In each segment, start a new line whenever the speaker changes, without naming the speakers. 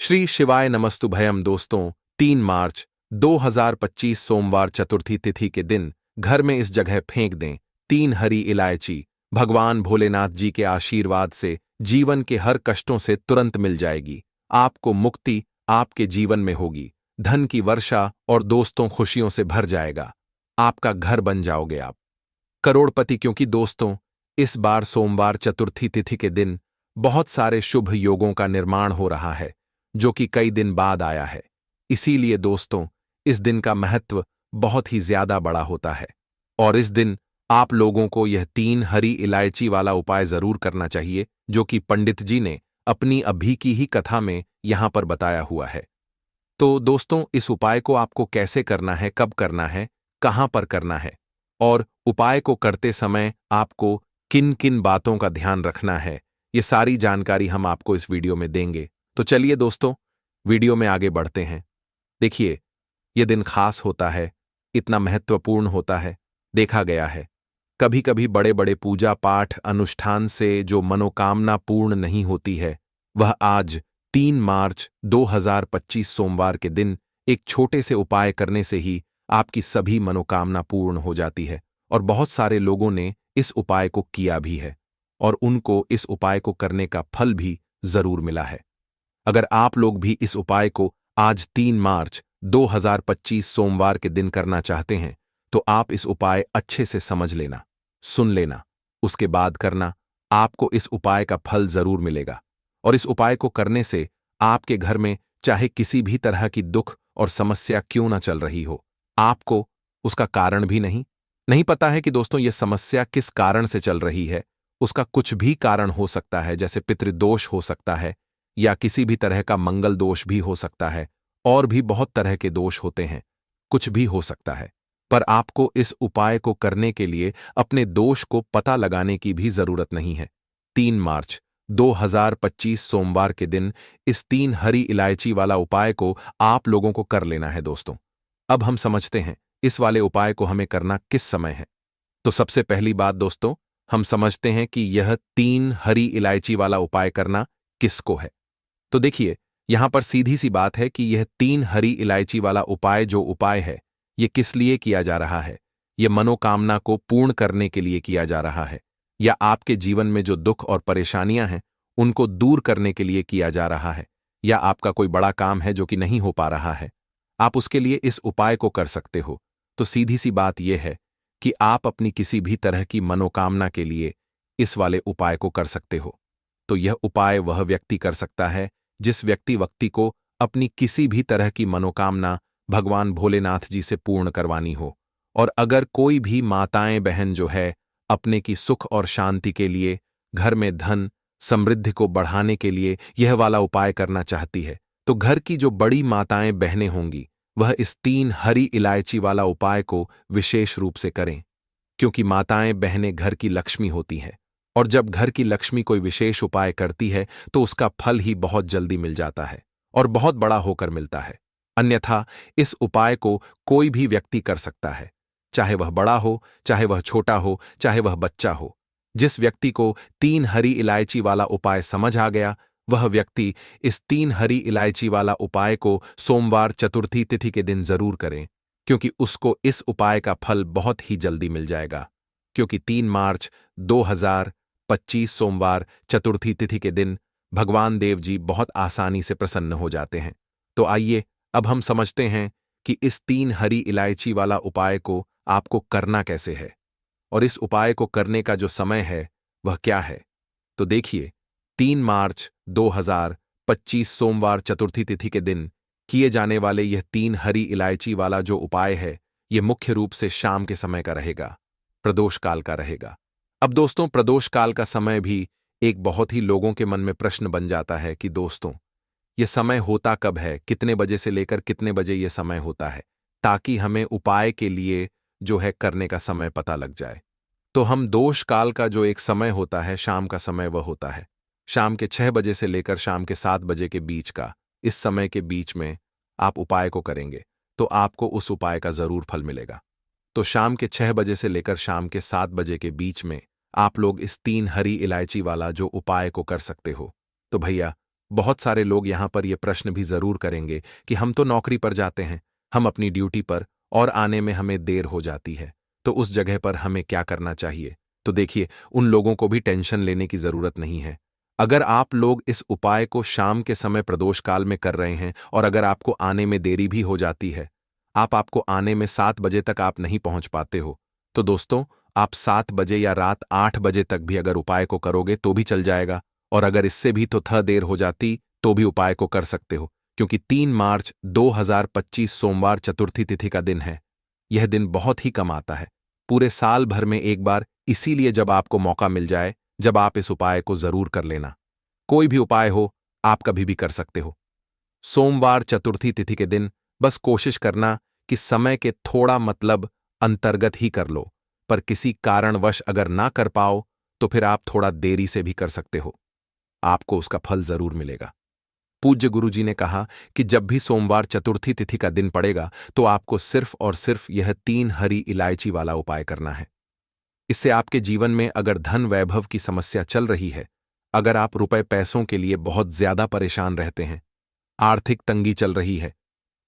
श्री शिवाय नमस्तुभयम दोस्तों। 3 मार्च 2025 सोमवार चतुर्थी तिथि के दिन घर में इस जगह फेंक दें 3 हरी इलायची। भगवान भोलेनाथ जी के आशीर्वाद से जीवन के हर कष्टों से तुरंत मिल जाएगी। आपको मुक्ति आपके जीवन में होगी, धन की वर्षा और दोस्तों खुशियों से भर जाएगा। आपका घर बन जाओगे आप करोड़पति। क्योंकि दोस्तों, इस बार सोमवार चतुर्थी तिथि के दिन बहुत सारे शुभ योगों का निर्माण हो रहा है, जो कि कई दिन बाद आया है। इसीलिए दोस्तों, इस दिन का महत्व बहुत ही ज्यादा बड़ा होता है और इस दिन आप लोगों को यह 3 हरी इलायची वाला उपाय जरूर करना चाहिए, जो कि पंडित जी ने अपनी अभी की ही कथा में यहां पर बताया हुआ है। तो दोस्तों, इस उपाय को आपको कैसे करना है, कब करना है, कहां पर करना है और उपाय को करते समय आपको किन किन बातों का ध्यान रखना है, ये सारी जानकारी हम आपको इस वीडियो में देंगे। तो चलिए दोस्तों, वीडियो में आगे बढ़ते हैं। देखिए, यह दिन खास होता है, इतना महत्वपूर्ण होता है। देखा गया है कभी कभी बड़े बड़े पूजा पाठ अनुष्ठान से जो मनोकामना पूर्ण नहीं होती है, वह आज 3 मार्च 2025 सोमवार के दिन एक छोटे से उपाय करने से ही आपकी सभी मनोकामना पूर्ण हो जाती है। और बहुत सारे लोगों ने इस उपाय को किया भी है और उनको इस उपाय को करने का फल भी जरूर मिला है। अगर आप लोग भी इस उपाय को आज 3 मार्च 2025 सोमवार के दिन करना चाहते हैं, तो आप इस उपाय अच्छे से समझ लेना, सुन लेना, उसके बाद करना। आपको इस उपाय का फल जरूर मिलेगा और इस उपाय को करने से आपके घर में चाहे किसी भी तरह की दुख और समस्या क्यों ना चल रही हो, आपको उसका कारण भी नहीं पता है कि दोस्तों यह समस्या किस कारण से चल रही है। उसका कुछ भी कारण हो सकता है, जैसे पितृदोष हो सकता है या किसी भी तरह का मंगल दोष भी हो सकता है, और भी बहुत तरह के दोष होते हैं, कुछ भी हो सकता है। पर आपको इस उपाय को करने के लिए अपने दोष को पता लगाने की भी जरूरत नहीं है। 3 मार्च 2025 सोमवार के दिन इस 3 हरी इलायची वाला उपाय को आप लोगों को कर लेना है दोस्तों। अब हम समझते हैं इस वाले उपाय को हमें करना किस समय है। तो सबसे पहली बात दोस्तों, हम समझते हैं कि यह 3 हरी इलायची वाला उपाय करना किसको है। तो देखिए, यहां पर सीधी सी बात है कि यह 3 हरी इलायची वाला उपाय जो उपाय है, यह किस लिए किया जा रहा है। यह मनोकामना को पूर्ण करने के लिए किया जा रहा है, या आपके जीवन में जो दुख और परेशानियां हैं उनको दूर करने के लिए किया जा रहा है, या आपका कोई बड़ा काम है जो कि नहीं हो पा रहा है, आप उसके लिए इस उपाय को कर सकते हो। तो सीधी सी बात यह है कि आप अपनी किसी भी तरह की मनोकामना के लिए इस वाले उपाय को कर सकते हो। तो यह उपाय वह व्यक्ति कर सकता है जिस व्यक्ति को अपनी किसी भी तरह की मनोकामना भगवान भोलेनाथ जी से पूर्ण करवानी हो। और अगर कोई भी माताएं बहन जो है अपने की सुख और शांति के लिए, घर में धन समृद्धि को बढ़ाने के लिए यह वाला उपाय करना चाहती है, तो घर की जो बड़ी माताएं बहनें होंगी वह इस 3 हरी इलायची वाला उपाय को विशेष रूप से करें। क्योंकि माताएं बहनें घर की लक्ष्मी होती हैं, और जब घर की लक्ष्मी कोई विशेष उपाय करती है तो उसका फल ही बहुत जल्दी मिल जाता है और बहुत बड़ा होकर मिलता है। अन्यथा इस उपाय को कोई भी व्यक्ति कर सकता है, चाहे वह बड़ा हो, चाहे वह छोटा हो, चाहे वह बच्चा हो। जिस व्यक्ति को 3 हरी इलायची वाला उपाय समझ आ गया, वह व्यक्ति इस 3 हरी इलायची वाला उपाय को सोमवार चतुर्थी तिथि के दिन जरूर करें, क्योंकि उसको इस उपाय का फल बहुत ही जल्दी मिल जाएगा। क्योंकि 3 मार्च 2025 सोमवार चतुर्थी तिथि के दिन भगवान देव जी बहुत आसानी से प्रसन्न हो जाते हैं। तो आइए अब हम समझते हैं कि इस 3 हरी इलायची वाला उपाय को आपको करना कैसे है और इस उपाय को करने का जो समय है वह क्या है। तो देखिए, 3 मार्च 2025 सोमवार चतुर्थी तिथि के दिन किए जाने वाले यह 3 हरी इलायची वाला जो उपाय है, यह मुख्य रूप से शाम के समय का रहेगा, प्रदोष काल का रहेगा। अब दोस्तों, प्रदोष काल का समय भी एक बहुत ही लोगों के मन में प्रश्न बन जाता है कि दोस्तों यह समय होता कब है, कितने बजे से लेकर कितने बजे यह समय होता है, ताकि हमें उपाय के लिए जो है करने का समय पता लग जाए। तो हम दोष काल का जो एक समय होता है, शाम का समय, वह होता है शाम के 6 बजे से लेकर शाम के 7 बजे के बीच का। इस समय के बीच में आप उपाय को करेंगे तो आपको उस उपाय का जरूर फल मिलेगा। तो शाम के 6 बजे से लेकर शाम के 7 बजे के बीच में आप लोग इस 3 हरी इलायची वाला जो उपाय को कर सकते हो। तो भैया, बहुत सारे लोग यहाँ पर ये प्रश्न भी जरूर करेंगे कि हम तो नौकरी पर जाते हैं, हम अपनी ड्यूटी पर, और आने में हमें देर हो जाती है, तो उस जगह पर हमें क्या करना चाहिए। तो देखिए, उन लोगों को भी टेंशन लेने की जरूरत नहीं है। अगर आप लोग इस उपाय को शाम के समय प्रदोष काल में कर रहे हैं और अगर आपको आने में देरी भी हो जाती है, आपको आने में 7 बजे तक आप नहीं पहुंच पाते हो, तो दोस्तों आप 7 बजे या रात 8 बजे तक भी अगर उपाय को करोगे तो भी चल जाएगा, और अगर इससे भी तो देर हो जाती तो भी उपाय को कर सकते हो, क्योंकि 3 मार्च 2025 सोमवार चतुर्थी तिथि का दिन है। यह दिन बहुत ही कम आता है, पूरे साल भर में एक बार, इसीलिए जब आपको मौका मिल जाए, जब आप इस उपाय को जरूर कर लेना। कोई भी उपाय हो, आप कभी भी कर सकते हो। सोमवार चतुर्थी तिथि के दिन बस कोशिश करना कि समय के थोड़ा मतलब अंतर्गत ही कर लो, पर किसी कारणवश अगर ना कर पाओ तो फिर आप थोड़ा देरी से भी कर सकते हो, आपको उसका फल जरूर मिलेगा। पूज्य गुरुजी ने कहा कि जब भी सोमवार चतुर्थी तिथि का दिन पड़ेगा तो आपको सिर्फ और सिर्फ यह 3 हरी इलायची वाला उपाय करना है। इससे आपके जीवन में अगर धन वैभव की समस्या चल रही है, अगर आप रुपए पैसों के लिए बहुत ज्यादा परेशान रहते हैं, आर्थिक तंगी चल रही है,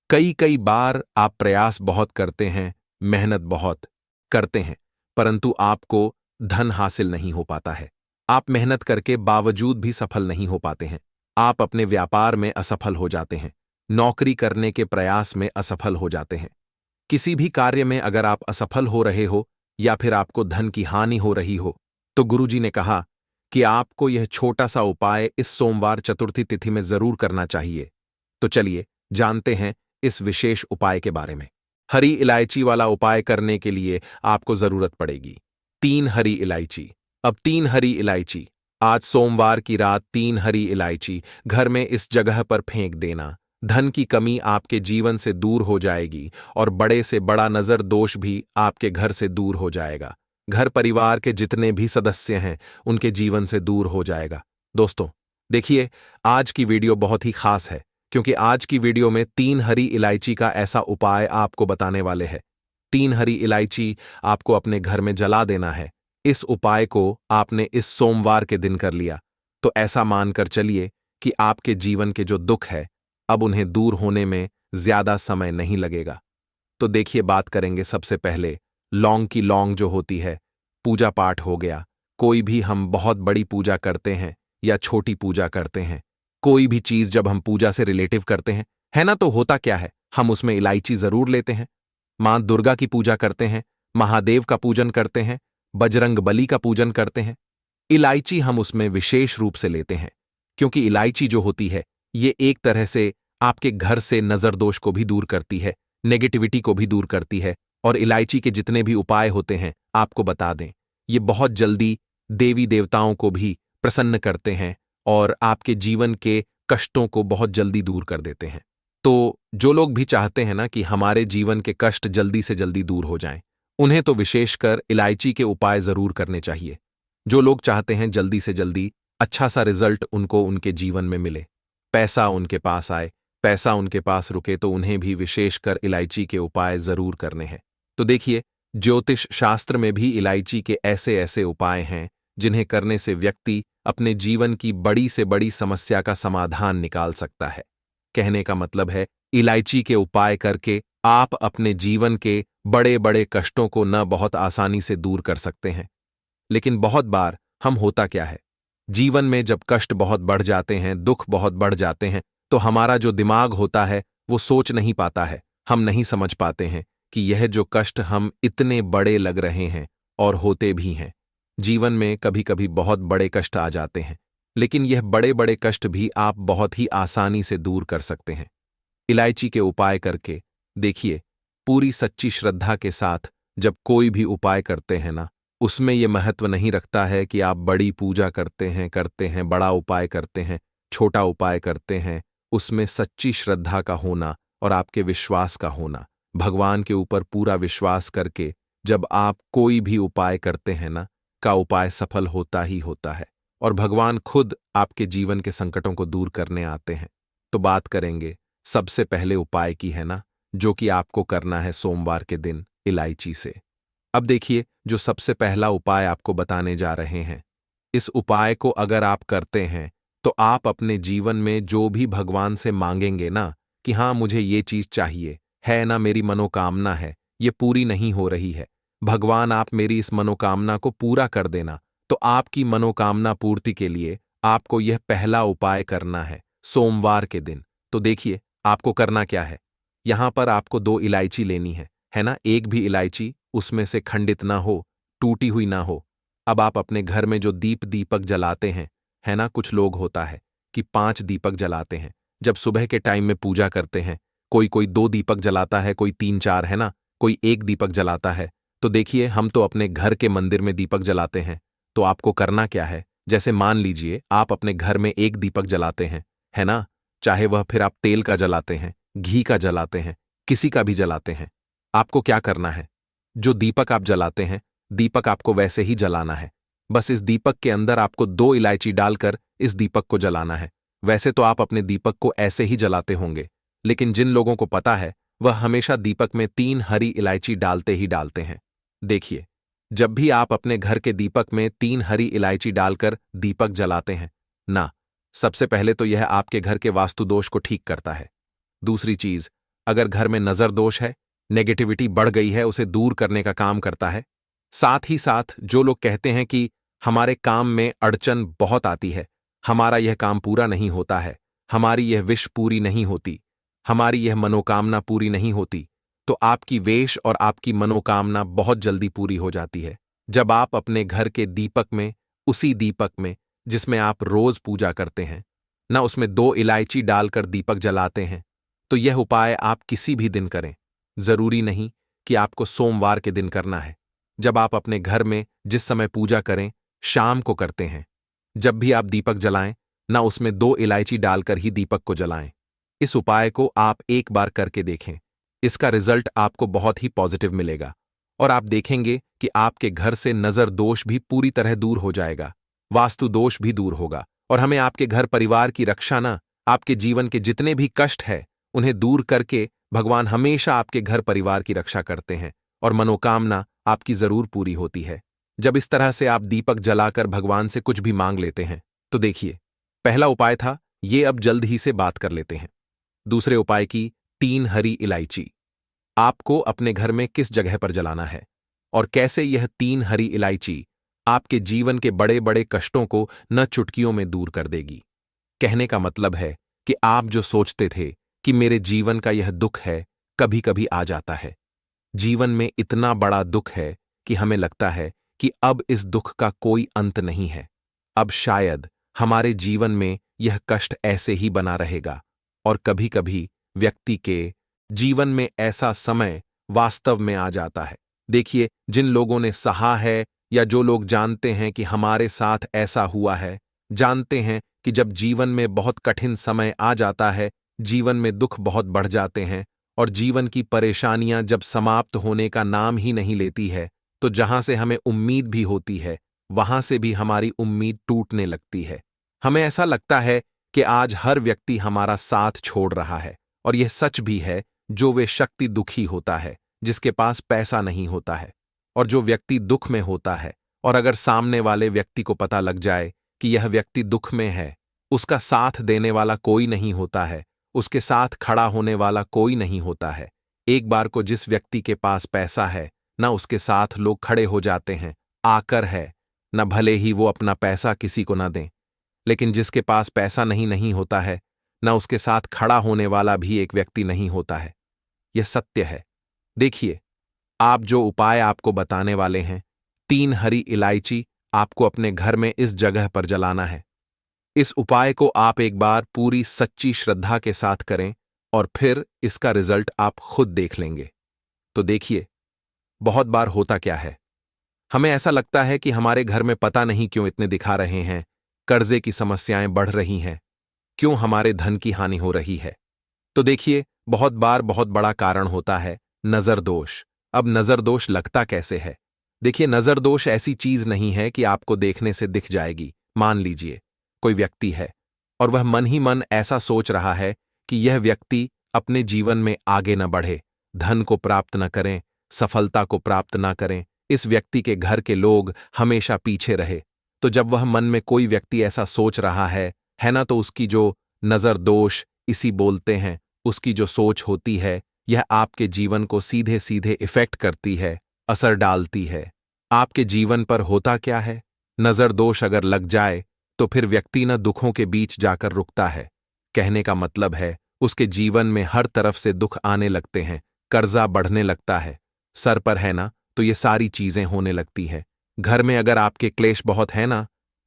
कई कई बार आप प्रयास बहुत करते हैं, मेहनत बहुत करते हैं, परंतु आपको धन हासिल नहीं हो पाता है, आप मेहनत करके बावजूद भी सफल नहीं हो पाते हैं, आप अपने व्यापार में असफल हो जाते हैं, नौकरी करने के प्रयास में असफल हो जाते हैं, किसी भी कार्य में अगर आप असफल हो रहे हो या फिर आपको धन की हानि हो रही हो, तो गुरुजी ने कहा कि आपको यह छोटा सा उपाय इस सोमवार चतुर्थी तिथि में जरूर करना चाहिए। तो चलिए जानते हैं इस विशेष उपाय के बारे में। हरी इलायची वाला उपाय करने के लिए आपको जरूरत पड़ेगी 3 हरी इलायची। अब 3 हरी इलायची, आज सोमवार की रात 3 हरी इलायची घर में इस जगह पर फेंक देना। धन की कमी आपके जीवन से दूर हो जाएगी और बड़े से बड़ा नजर दोष भी आपके घर से दूर हो जाएगा। घर परिवार के जितने भी सदस्य हैं उनके जीवन से दूर हो जाएगा। दोस्तों देखिए, आज की वीडियो बहुत ही खास है, क्योंकि आज की वीडियो में 3 हरी इलायची का ऐसा उपाय आपको बताने वाले हैं। 3 हरी इलायची आपको अपने घर में जला देना है। इस उपाय को आपने इस सोमवार के दिन कर लिया तो ऐसा मानकर चलिए कि आपके जीवन के जो दुख है अब उन्हें दूर होने में ज्यादा समय नहीं लगेगा। तो देखिए, बात करेंगे सबसे पहले लौंग की। लौंग जो होती है, पूजा पाठ हो गया, कोई भी हम बहुत बड़ी पूजा करते हैं या छोटी पूजा करते हैं, कोई भी चीज जब हम पूजा से रिलेटिव करते हैं, है ना, तो होता क्या है, हम उसमें इलायची जरूर लेते हैं। मां दुर्गा की पूजा करते हैं, महादेव का पूजन करते हैं, बजरंग बली का पूजन करते हैं, इलायची हम उसमें विशेष रूप से लेते हैं, क्योंकि इलायची जो होती है ये एक तरह से आपके घर से नजर दोष को भी दूर करती है, नेगेटिविटी को भी दूर करती है। और इलायची के जितने भी उपाय होते हैं आपको बता दें, ये बहुत जल्दी देवी देवताओं को भी प्रसन्न करते हैं और आपके जीवन के कष्टों को बहुत जल्दी दूर कर देते हैं। तो जो लोग भी चाहते हैं ना कि हमारे जीवन के कष्ट जल्दी से जल्दी दूर हो जाएं, उन्हें तो विशेषकर इलायची के उपाय जरूर करने चाहिए। जो लोग चाहते हैं जल्दी से जल्दी अच्छा सा रिजल्ट उनको उनके जीवन में मिले, पैसा उनके पास आए, पैसा उनके पास रुके, तो उन्हें भी विशेषकर इलायची के उपाय जरूर करने हैं। तो देखिए, ज्योतिष शास्त्र में भी इलायची के ऐसे ऐसे उपाय हैं जिन्हें करने से व्यक्ति अपने जीवन की बड़ी से बड़ी समस्या का समाधान निकाल सकता है। कहने का मतलब है, इलायची के उपाय करके आप अपने जीवन के बड़े बड़े कष्टों को न बहुत आसानी से दूर कर सकते हैं। लेकिन बहुत बार हम होता क्या है, जीवन में जब कष्ट बहुत बढ़ जाते हैं, दुख बहुत बढ़ जाते हैं, तो हमारा जो दिमाग होता है वो सोच नहीं पाता है, हम नहीं समझ पाते हैं कि यह जो कष्ट हम इतने बड़े लग रहे हैं, और होते भी हैं। जीवन में कभी कभी बहुत बड़े कष्ट आ जाते हैं, लेकिन यह बड़े बड़े कष्ट भी आप बहुत ही आसानी से दूर कर सकते हैं इलायची के उपाय करके। देखिए, पूरी सच्ची श्रद्धा के साथ जब कोई भी उपाय करते हैं ना, उसमें यह महत्व नहीं रखता है कि आप बड़ी पूजा करते हैं, बड़ा उपाय करते हैं, छोटा उपाय करते हैं। उसमें सच्ची श्रद्धा का होना और आपके विश्वास का होना, भगवान के ऊपर पूरा विश्वास करके जब आप कोई भी उपाय करते हैं ना, का उपाय सफल होता ही होता है और भगवान खुद आपके जीवन के संकटों को दूर करने आते हैं। तो बात करेंगे सबसे पहले उपाय की, है ना, जो कि आपको करना है सोमवार के दिन इलायची से। अब देखिए, जो सबसे पहला उपाय आपको बताने जा रहे हैं, इस उपाय को अगर आप करते हैं तो आप अपने जीवन में जो भी भगवान से मांगेंगे ना कि हाँ मुझे ये चीज चाहिए है ना, मेरी मनोकामना है, ये पूरी नहीं हो रही है, भगवान आप मेरी इस मनोकामना को पूरा कर देना। तो आपकी मनोकामना पूर्ति के लिए आपको यह पहला उपाय करना है सोमवार के दिन। तो देखिए आपको करना क्या है। यहां पर आपको 2 इलायची लेनी है ना, एक भी इलायची उसमें से खंडित ना हो, टूटी हुई ना हो। अब आप अपने घर में जो दीपक जलाते हैं, है ना, कुछ लोग होता है कि 5 दीपक जलाते हैं जब सुबह के टाइम में पूजा करते हैं। कोई कोई 2 दीपक जलाता है, कोई 3-4, है ना, कोई 1 दीपक जलाता है। तो देखिए हम तो अपने घर के मंदिर में दीपक जलाते हैं। तो आपको करना क्या है, जैसे मान लीजिए आप अपने घर में 1 दीपक जलाते हैं, है ना, चाहे वह फिर आप तेल का जलाते हैं, घी का जलाते हैं, किसी का भी जलाते हैं। आपको क्या करना है, जो दीपक आप जलाते हैं, दीपक आपको वैसे ही जलाना है। बस इस दीपक के अंदर आपको 2 इलायची डालकर इस दीपक को जलाना है। वैसे तो आप अपने दीपक को ऐसे ही जलाते होंगे, लेकिन जिन लोगों को पता है वह हमेशा दीपक में 3 हरी इलायची डालते ही डालते हैं। देखिए, जब भी आप अपने घर के दीपक में 3 हरी इलायची डालकर दीपक जलाते हैं ना, सबसे पहले तो यह आपके घर के वास्तु दोष को ठीक करता है। दूसरी चीज, अगर घर में नजर दोष है, नेगेटिविटी बढ़ गई है, उसे दूर करने का काम करता है। साथ ही साथ जो लोग कहते हैं कि हमारे काम में अड़चन बहुत आती है, हमारा यह काम पूरा नहीं होता है, हमारी यह विश पूरी नहीं होती, हमारी यह मनोकामना पूरी नहीं होती, तो आपकी वेश और आपकी मनोकामना बहुत जल्दी पूरी हो जाती है जब आप अपने घर के दीपक में, उसी दीपक में जिसमें आप रोज पूजा करते हैं ना, उसमें 2 इलायची डालकर दीपक जलाते हैं। तो यह उपाय आप किसी भी दिन करें, जरूरी नहीं कि आपको सोमवार के दिन करना है। जब आप अपने घर में जिस समय पूजा करें, शाम को करते हैं, जब भी आप दीपक जलाएं ना, उसमें 2 इलायची डालकर ही दीपक को जलाएं। इस उपाय को आप एक बार करके देखें, इसका रिजल्ट आपको बहुत ही पॉजिटिव मिलेगा और आप देखेंगे कि आपके घर से नजर दोष भी पूरी तरह दूर हो जाएगा, वास्तु दोष भी दूर होगा और हमें आपके घर परिवार की रक्षा ना, आपके जीवन के जितने भी कष्ट है उन्हें दूर करके भगवान हमेशा आपके घर परिवार की रक्षा करते हैं और मनोकामना आपकी जरूर पूरी होती है जब इस तरह से आप दीपक जलाकर भगवान से कुछ भी मांग लेते हैं। तो देखिए, पहला उपाय था ये, अब जल्द ही से बात कर लेते हैं दूसरे उपाय की। 3 हरी इलायची आपको अपने घर में किस जगह पर जलाना है और कैसे यह 3 हरी इलायची आपके जीवन के बड़े बड़े कष्टों को न चुटकियों में दूर कर देगी। कहने का मतलब है कि आप जो सोचते थे कि मेरे जीवन का यह दुख है, कभी कभी आ जाता है, जीवन में इतना बड़ा दुख है कि हमें लगता है कि अब इस दुख का कोई अंत नहीं है, अब शायद हमारे जीवन में यह कष्ट ऐसे ही बना रहेगा। और कभी कभी व्यक्ति के जीवन में ऐसा समय वास्तव में आ जाता है। देखिए, जिन लोगों ने सहा है या जो लोग जानते हैं कि हमारे साथ ऐसा हुआ है, जानते हैं कि जब जीवन में बहुत कठिन समय आ जाता है, जीवन में दुख बहुत बढ़ जाते हैं और जीवन की परेशानियां जब समाप्त होने का नाम ही नहीं लेती है, तो जहां से हमें उम्मीद भी होती है वहां से भी हमारी उम्मीद टूटने लगती है। हमें ऐसा लगता है कि आज हर व्यक्ति हमारा साथ छोड़ रहा है और यह सच भी है, जो वे शक्ति दुखी होता है जिसके पास पैसा नहीं होता है, और जो व्यक्ति दुख में होता है और अगर सामने वाले व्यक्ति को पता लग जाए कि यह व्यक्ति दुख में है, उसका साथ देने वाला कोई नहीं होता है, उसके साथ खड़ा होने वाला कोई नहीं होता है। एक बार को जिस व्यक्ति के पास पैसा है ना, उसके साथ लोग खड़े हो जाते हैं, आकर है न, भले ही वो अपना पैसा किसी को ना दें, लेकिन जिसके पास पैसा नहीं होता है ना, उसके साथ खड़ा होने वाला भी एक व्यक्ति नहीं होता है। यह सत्य है। देखिए, आप जो उपाय आपको बताने वाले हैं, 3 हरी इलायची आपको अपने घर में इस जगह पर जलाना है। इस उपाय को आप एक बार पूरी सच्ची श्रद्धा के साथ करें और फिर इसका रिजल्ट आप खुद देख लेंगे। तो देखिए, बहुत बार होता क्या है, हमें ऐसा लगता है कि हमारे घर में पता नहीं क्यों इतने दिखा रहे हैं, कर्जे की समस्याएं बढ़ रही हैं, क्यों हमारे धन की हानि हो रही है। तो देखिए, बहुत बार बहुत बड़ा कारण होता है नजर दोष। अब नजर दोष लगता कैसे है? देखिए, नजर दोष ऐसी चीज नहीं है कि आपको देखने से दिख जाएगी। मान लीजिए कोई व्यक्ति है और वह मन ही मन ऐसा सोच रहा है कि यह व्यक्ति अपने जीवन में आगे न बढ़े, धन को प्राप्त न करें, सफलता को प्राप्त न करें, इस व्यक्ति के घर के लोग हमेशा पीछे रहे। तो जब वह मन में कोई व्यक्ति ऐसा सोच रहा है है ना। तो उसकी जो नज़र दोष इसी बोलते हैं, उसकी जो सोच होती है यह आपके जीवन को सीधे सीधे इफेक्ट करती है, असर डालती है। आपके जीवन पर होता क्या है, नज़र दोष अगर लग जाए तो फिर व्यक्ति न दुखों के बीच जाकर रुकता है। कहने का मतलब है उसके जीवन में हर तरफ से दुख आने लगते हैं, कर्जा बढ़ने लगता है, सर पर है ना तो ये सारी चीजें होने लगती है। घर में अगर आपके क्लेश बहुत है ना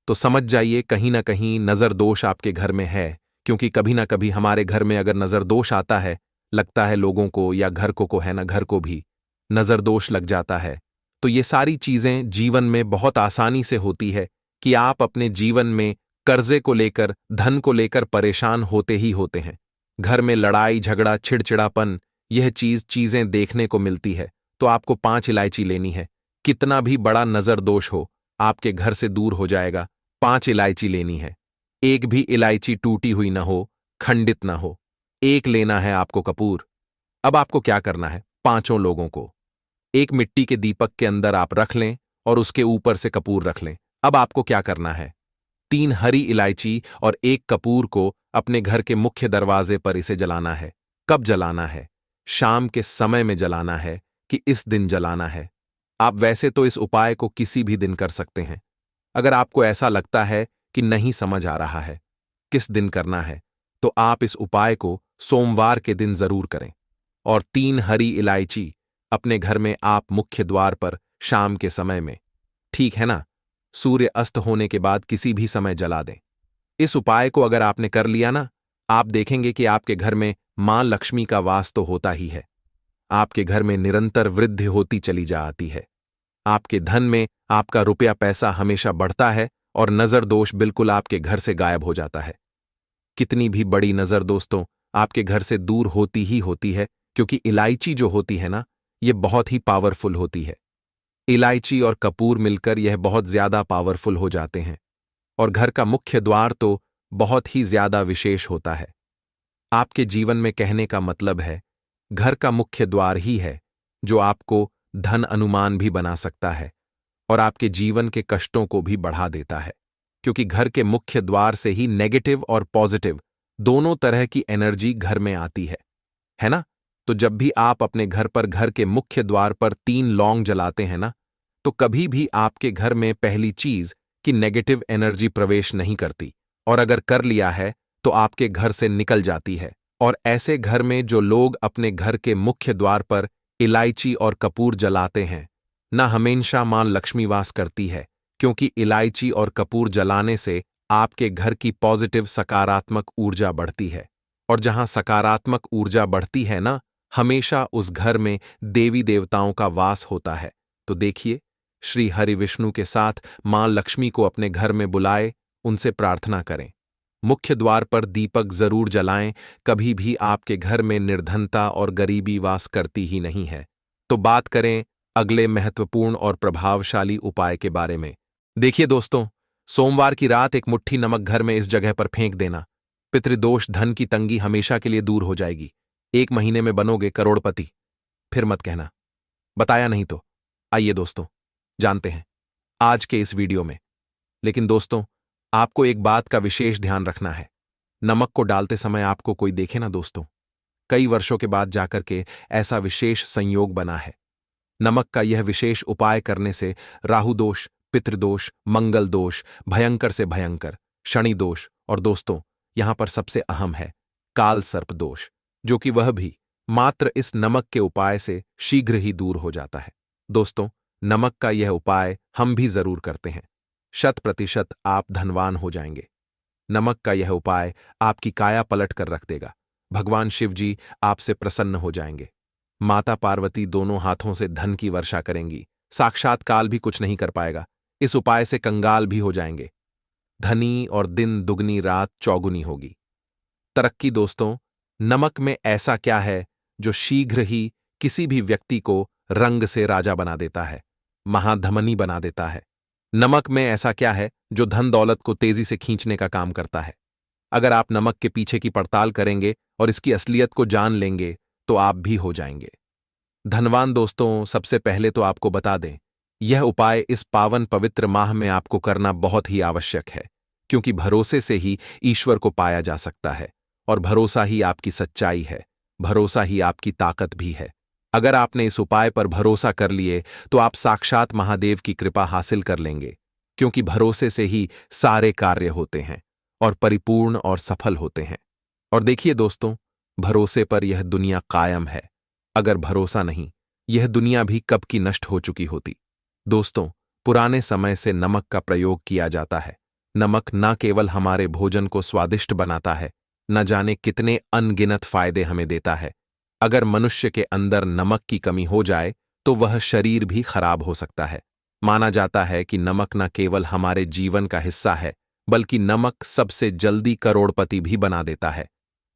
तो समझ जाइए कहीं ना कहीं नज़र दोष आपके घर में है, क्योंकि कभी ना कभी हमारे घर में अगर नज़र दोष आता है, लगता है लोगों को या घर को है ना, घर को भी नज़र दोष लग जाता है। तो ये सारी चीजें जीवन में बहुत आसानी से होती है कि आप अपने जीवन में कर्जे को लेकर, धन को लेकर परेशान होते ही होते हैं। घर में लड़ाई झगड़ा चिड़चिड़ापन यह चीजें देखने को मिलती है। तो आपको 5 इलायची लेनी है। कितना भी बड़ा नज़र दोष हो आपके घर से दूर हो जाएगा। 5 इलायची लेनी है। एक भी इलायची टूटी हुई ना हो, खंडित ना हो। एक लेना है आपको कपूर। अब आपको क्या करना है, 5 लोगों को एक मिट्टी के दीपक के अंदर आप रख लें और उसके ऊपर से कपूर रख लें। अब आपको क्या करना है, 3 हरी इलायची और 1 कपूर को अपने घर के मुख्य दरवाजे पर इसे जलाना है। कब जलाना है, शाम के समय में जलाना है कि इस दिन जलाना है। आप वैसे तो इस उपाय को किसी भी दिन कर सकते हैं। अगर आपको ऐसा लगता है कि नहीं समझ आ रहा है किस दिन करना है, तो आप इस उपाय को सोमवार के दिन जरूर करें। और 3 हरी इलायची अपने घर में आप मुख्य द्वार पर शाम के समय में, ठीक है ना, सूर्य अस्त होने के बाद किसी भी समय जला दें। इस उपाय को अगर आपने कर लिया ना, आप देखेंगे कि आपके घर में मां लक्ष्मी का वास तो होता ही है। आपके घर में निरंतर वृद्धि होती चली जा आती है। आपके धन में आपका रुपया पैसा हमेशा बढ़ता है और नजर दोष बिल्कुल आपके घर से गायब हो जाता है। कितनी भी बड़ी नजर दोस्तों आपके घर से दूर होती ही होती है, क्योंकि इलायची जो होती है ना, यह बहुत ही पावरफुल होती है। इलायची और कपूर मिलकर यह बहुत ज्यादा पावरफुल हो जाते हैं। और घर का मुख्य द्वार तो बहुत ही ज्यादा विशेष होता है। आपके जीवन में कहने का मतलब है घर का मुख्य द्वार ही है जो आपको धन अनुमान भी बना सकता है और आपके जीवन के कष्टों को भी बढ़ा देता है, क्योंकि घर के मुख्य द्वार से ही नेगेटिव और पॉजिटिव दोनों तरह की एनर्जी घर में आती है ना। तो जब भी आप अपने घर पर घर के मुख्य द्वार पर 3 लौंग जलाते हैं ना, तो कभी भी आपके घर में पहली चीज कि नेगेटिव एनर्जी प्रवेश नहीं करती, और अगर कर लिया है तो आपके घर से निकल जाती है। और ऐसे घर में जो लोग अपने घर के मुख्य द्वार पर इलायची और कपूर जलाते हैं ना, हमेशा मां लक्ष्मी वास करती है, क्योंकि इलायची और कपूर जलाने से आपके घर की पॉजिटिव सकारात्मक ऊर्जा बढ़ती है। और जहां सकारात्मक ऊर्जा बढ़ती है ना, हमेशा उस घर में देवी देवताओं का वास होता है। तो देखिए, श्री हरि विष्णु के साथ मां लक्ष्मी को अपने घर में बुलाए, उनसे प्रार्थना करें। मुख्य द्वार पर दीपक जरूर जलाएं। कभी भी आपके घर में निर्धनता और गरीबी वास करती ही नहीं है। तो बात करें अगले महत्वपूर्ण और प्रभावशाली उपाय के बारे में। देखिए दोस्तों, सोमवार की रात एक मुट्ठी नमक घर में इस जगह पर फेंक देना। पितृदोष, धन की तंगी हमेशा के लिए दूर हो जाएगी। 1 महीने में बनोगे करोड़पति। फिर मत कहना बताया नहीं तो। आइए दोस्तों, जानते हैं आज के इस वीडियो में। लेकिन दोस्तों, आपको एक बात का विशेष ध्यान रखना है। नमक को डालते समय आपको कोई देखे ना दोस्तों। कई वर्षों के बाद जाकर के ऐसा विशेष संयोग बना है। नमक का यह विशेष उपाय करने से राहु दोष, पितृदोष, मंगल दोष, भयंकर से भयंकर शनि दोष, और दोस्तों यहां पर सबसे अहम है काल सर्प दोष, जो कि वह भी मात्र इस नमक के उपाय से शीघ्र ही दूर हो जाता है। दोस्तों, नमक का यह उपाय हम भी जरूर करते हैं। 100% आप धनवान हो जाएंगे। नमक का यह उपाय आपकी काया पलट कर रख देगा। भगवान शिव जी आपसे प्रसन्न हो जाएंगे। माता पार्वती दोनों हाथों से धन की वर्षा करेंगी। साक्षात काल भी कुछ नहीं कर पाएगा। इस उपाय से कंगाल भी हो जाएंगे। धनी और दिन दुगनी रात चौगुनी होगी। तरक्की दोस्तों, नमक में ऐसा क्या है जो शीघ्र ही किसी भी व्यक्ति को रंग से राजा बना देता है, महाधमनी बना देता है। नमक में ऐसा क्या है जो धन दौलत को तेजी से खींचने का काम करता है। अगर आप नमक के पीछे की पड़ताल करेंगे और इसकी असलियत को जान लेंगे तो आप भी हो जाएंगे धनवान। दोस्तों, सबसे पहले तो आपको बता दें, यह उपाय इस पावन पवित्र माह में आपको करना बहुत ही आवश्यक है, क्योंकि भरोसे से ही ईश्वर को पाया जा सकता है, और भरोसा ही आपकी सच्चाई है, भरोसा ही आपकी ताकत भी है। अगर आपने इस उपाय पर भरोसा कर लिए तो आप साक्षात महादेव की कृपा हासिल कर लेंगे, क्योंकि भरोसे से ही सारे कार्य होते हैं और परिपूर्ण और सफल होते हैं। और देखिए दोस्तों, भरोसे पर यह दुनिया कायम है। अगर भरोसा नहीं, यह दुनिया भी कब की नष्ट हो चुकी होती। दोस्तों, पुराने समय से नमक का प्रयोग किया जाता है। नमक न केवल हमारे भोजन को स्वादिष्ट बनाता है, न जाने कितने अनगिनत फायदे हमें देता है। अगर मनुष्य के अंदर नमक की कमी हो जाए तो वह शरीर भी खराब हो सकता है। माना जाता है कि नमक न केवल हमारे जीवन का हिस्सा है, बल्कि नमक सबसे जल्दी करोड़पति भी बना देता है।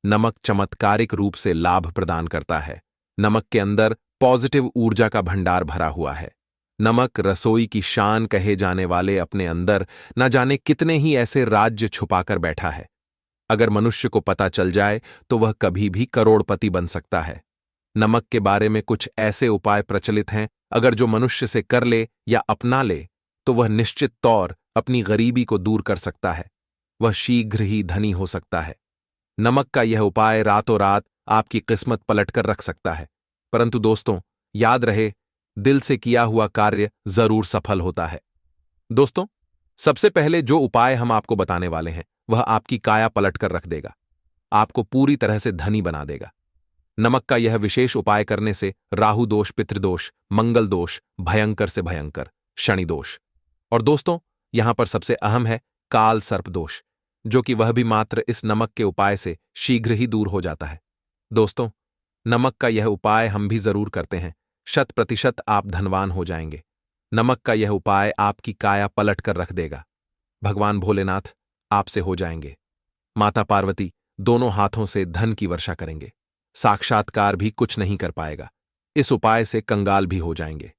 नमक चमत्कारिक रूप से लाभ प्रदान करता है। नमक के अंदर पॉजिटिव ऊर्जा का भंडार भरा हुआ है। नमक रसोई की शान कहे जाने वाले अपने अंदर न जाने कितने ही ऐसे राज्य छुपाकर बैठा है। अगर मनुष्य को पता चल जाए तो वह कभी भी करोड़पति बन सकता है। नमक के बारे में कुछ ऐसे उपाय प्रचलित हैं, अगर जो मनुष्य से कर ले या अपना ले तो वह निश्चित तौर अपनी गरीबी को दूर कर सकता है। वह शीघ्र ही धनी हो सकता है। नमक का यह उपाय रातों रात आपकी किस्मत पलटकर रख सकता है। परंतु दोस्तों, याद रहे, दिल से किया हुआ कार्य जरूर सफल होता है। दोस्तों, सबसे पहले जो उपाय हम आपको बताने वाले हैं वह आपकी काया पलटकर रख देगा, आपको पूरी तरह से धनी बना देगा। नमक का यह विशेष उपाय करने से राहु दोष, पितृदोष, मंगल दोष, भयंकर से भयंकर शनि दोष, और दोस्तों यहां पर सबसे अहम है काल सर्प दोष, जो कि वह भी मात्र इस नमक के उपाय से शीघ्र ही दूर हो जाता है। दोस्तों, नमक का यह उपाय हम भी जरूर करते हैं, 100% आप धनवान हो जाएंगे। नमक का यह उपाय आपकी काया पलट कर रख देगा। भगवान भोलेनाथ आपसे हो जाएंगे। माता पार्वती दोनों हाथों से धन की वर्षा करेंगे। साक्षात्कार भी कुछ नहीं कर पाएगा। इस उपाय से कंगाल भी हो जाएंगे।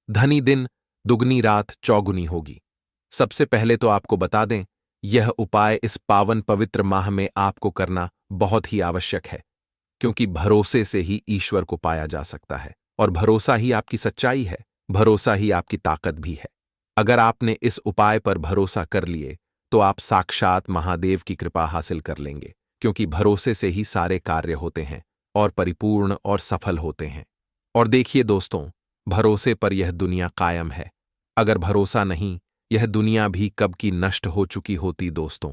धनी दिन दुगनी रात चौगुनी होगी। सबसे पहले तो आपको बता दें, यह उपाय इस पावन पवित्र माह में आपको करना बहुत ही आवश्यक है, क्योंकि भरोसे से ही ईश्वर को पाया जा सकता है, और भरोसा ही आपकी सच्चाई है, भरोसा ही आपकी ताकत भी है। अगर आपने इस उपाय पर भरोसा कर लिए तो आप साक्षात महादेव की कृपा हासिल कर लेंगे, क्योंकि भरोसे से ही सारे कार्य होते हैं और परिपूर्ण और सफल होते हैं। और देखिए दोस्तों, भरोसे पर यह दुनिया कायम है। अगर भरोसा नहीं, यह दुनिया भी कब की नष्ट हो चुकी होती। दोस्तों,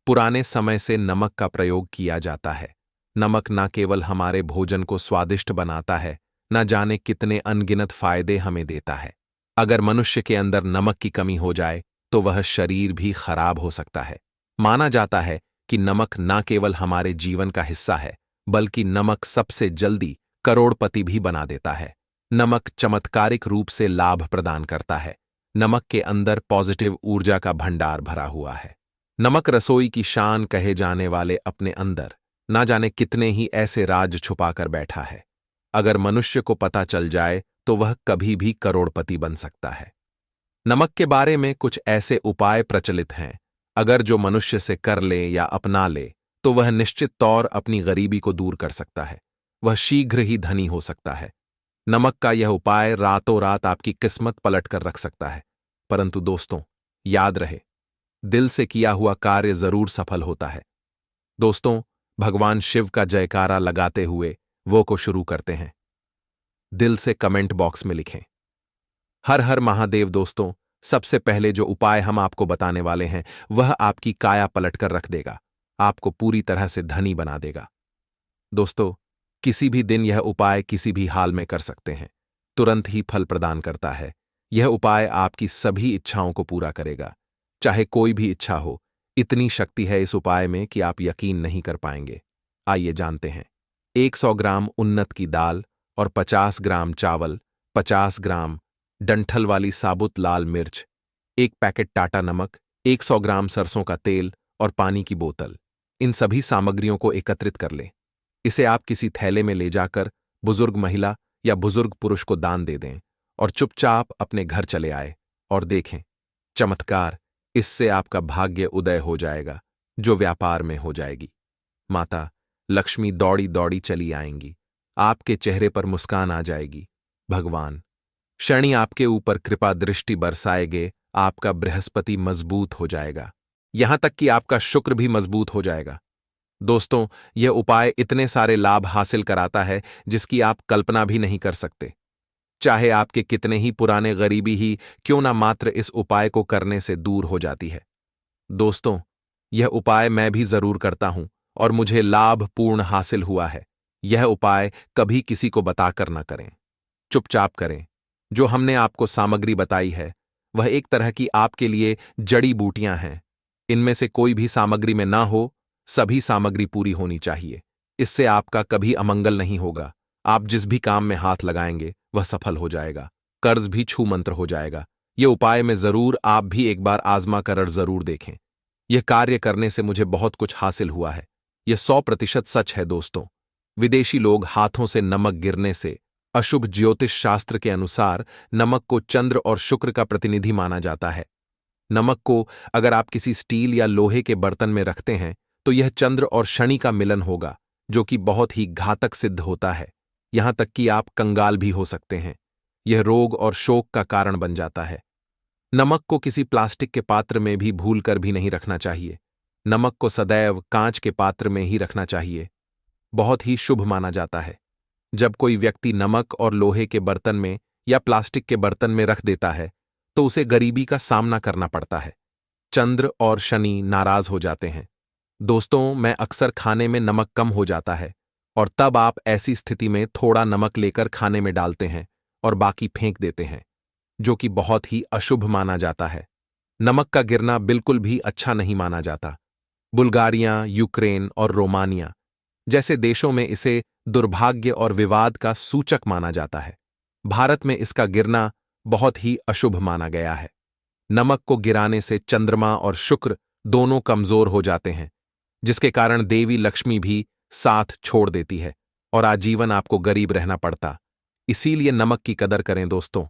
पुराने समय से नमक का प्रयोग किया जाता है। नमक न केवल हमारे भोजन को स्वादिष्ट बनाता है, न जाने कितने अनगिनत फायदे हमें देता है। अगर मनुष्य के अंदर नमक की कमी हो जाए तो वह शरीर भी खराब हो सकता है। माना जाता है कि नमक न केवल हमारे जीवन का हिस्सा है, बल्कि नमक सबसे जल्दी करोड़पति भी बना देता है। नमक चमत्कारिक रूप से लाभ प्रदान करता है। नमक के अंदर पॉजिटिव ऊर्जा का भंडार भरा हुआ है। नमक रसोई की शान कहे जाने वाले अपने अंदर ना जाने कितने ही ऐसे राज छुपाकर बैठा है। अगर मनुष्य को पता चल जाए तो वह कभी भी करोड़पति बन सकता है। नमक के बारे में कुछ ऐसे उपाय प्रचलित हैं, अगर जो मनुष्य से कर ले या अपना ले तो वह निश्चित तौर अपनी गरीबी को दूर कर सकता है। वह शीघ्र ही धनी हो सकता है। नमक का यह उपाय रातों रात आपकी किस्मत पलट कर रख सकता है। परंतु दोस्तों, याद रहे, दिल से किया हुआ कार्य जरूर सफल होता है। दोस्तों, भगवान शिव का जयकारा लगाते हुए वो को शुरू करते हैं। दिल से कमेंट बॉक्स में लिखें, हर हर महादेव। दोस्तों, सबसे पहले जो उपाय हम आपको बताने वाले हैं वह आपकी काया पलट कर रख देगा, आपको पूरी तरह से धनी बना देगा। दोस्तों, किसी भी दिन यह उपाय किसी भी हाल में कर सकते हैं, तुरंत ही फल प्रदान करता है। यह उपाय आपकी सभी इच्छाओं को पूरा करेगा, चाहे कोई भी इच्छा हो। इतनी शक्ति है इस उपाय में कि आप यकीन नहीं कर पाएंगे। आइए जानते हैं। 100 ग्राम उन्नत की दाल और 50 ग्राम चावल, 50 ग्राम डंठल वाली साबुत लाल मिर्च, 1 पैकेट टाटा नमक, 100 ग्राम सरसों का तेल और पानी की बोतल। इन सभी सामग्रियों को एकत्रित कर लें। इसे आप किसी थैले में ले जाकर बुजुर्ग महिला या बुजुर्ग पुरुष को दान दे दें और चुपचाप अपने घर चले आए और देखें चमत्कार। इससे आपका भाग्य उदय हो जाएगा, जो व्यापार में हो जाएगी। माता लक्ष्मी दौड़ी दौड़ी चली आएंगी, आपके चेहरे पर मुस्कान आ जाएगी। भगवान शनि आपके ऊपर कृपा दृष्टि बरसाएंगे, आपका बृहस्पति मजबूत हो जाएगा। यहां तक कि आपका शुक्र भी मजबूत हो जाएगा। दोस्तों, यह उपाय इतने सारे लाभ हासिल कराता है जिसकी आप कल्पना भी नहीं कर सकते। चाहे आपके कितने ही पुराने गरीबी ही क्यों ना मात्र इस उपाय को करने से दूर हो जाती है। दोस्तों, यह उपाय मैं भी जरूर करता हूं और मुझे लाभ पूर्ण हासिल हुआ है। यह उपाय कभी किसी को बताकर न करें, चुपचाप करें। जो हमने आपको सामग्री बताई है वह एक तरह की आपके लिए जड़ी बूटियां हैं। इनमें से कोई भी सामग्री में ना हो, सभी सामग्री पूरी होनी चाहिए। इससे आपका कभी अमंगल नहीं होगा। आप जिस भी काम में हाथ लगाएंगे वह सफल हो जाएगा, कर्ज भी छू मंत्र हो जाएगा। यह उपाय में जरूर आप भी एक बार आजमा कर जरूर देखें। यह कार्य करने से मुझे बहुत कुछ हासिल हुआ है। यह 100% सच है दोस्तों। विदेशी लोग हाथों से नमक गिरने से अशुभ ज्योतिष शास्त्र के अनुसार नमक को चंद्र और शुक्र का प्रतिनिधि माना जाता है। नमक को अगर आप किसी स्टील या लोहे के बर्तन में रखते हैं तो यह चंद्र और शनि का मिलन होगा, जो कि बहुत ही घातक सिद्ध होता है। यहां तक कि आप कंगाल भी हो सकते हैं। यह रोग और शोक का कारण बन जाता है। नमक को किसी प्लास्टिक के पात्र में भी भूल कर भी नहीं रखना चाहिए। नमक को सदैव कांच के पात्र में ही रखना चाहिए। बहुत ही शुभ माना जाता है। जब कोई व्यक्ति नमक और लोहे के बर्तन में या प्लास्टिक के बर्तन में रख देता है तो उसे गरीबी का सामना करना पड़ता है। चंद्र और शनि नाराज हो जाते हैं। दोस्तों, मैं अक्सर खाने में नमक कम हो जाता है और तब आप ऐसी स्थिति में थोड़ा नमक लेकर खाने में डालते हैं और बाकी फेंक देते हैं, जो कि बहुत ही अशुभ माना जाता है। नमक का गिरना बिल्कुल भी अच्छा नहीं माना जाता। बुल्गारिया, यूक्रेन और रोमानिया जैसे देशों में इसे दुर्भाग्य और विवाद का सूचक माना जाता है। भारत में इसका गिरना बहुत ही अशुभ माना गया है। नमक को गिराने से चंद्रमा और शुक्र दोनों कमजोर हो जाते हैं, जिसके कारण देवी लक्ष्मी भी साथ छोड़ देती है और आजीवन आपको गरीब रहना पड़ता। इसीलिए नमक की कदर करें दोस्तों,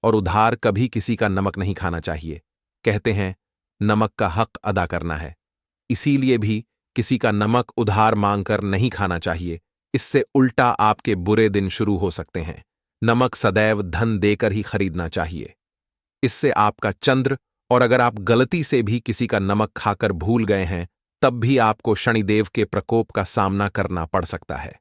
और उधार कभी किसी का नमक नहीं खाना चाहिए। कहते हैं नमक का हक अदा करना है, इसीलिए भी किसी का नमक उधार मांगकर नहीं खाना चाहिए। इससे उल्टा आपके बुरे दिन शुरू हो सकते हैं। नमक सदैव धन देकर ही खरीदना चाहिए। इससे आपका चंद्र, और अगर आप गलती से भी किसी का नमक खाकर भूल गए हैं तब भी आपको शनिदेव के प्रकोप का सामना करना पड़ सकता है।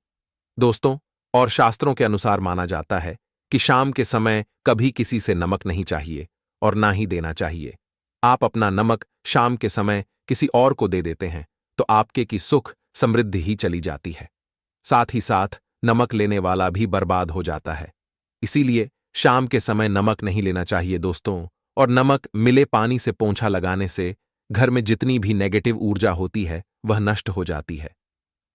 दोस्तों, और शास्त्रों के अनुसार माना जाता है कि शाम के समय कभी किसी से नमक नहीं चाहिए और ना ही देना चाहिए। आप अपना नमक शाम के समय किसी और को दे देते हैं तो आपके की सुख समृद्धि ही चली जाती है। साथ ही साथ नमक लेने वाला भी बर्बाद हो जाता है। इसीलिए शाम के समय नमक नहीं लेना चाहिए दोस्तों। और नमक मिले पानी से पोंछा लगाने से घर में जितनी भी नेगेटिव ऊर्जा होती है वह नष्ट हो जाती है।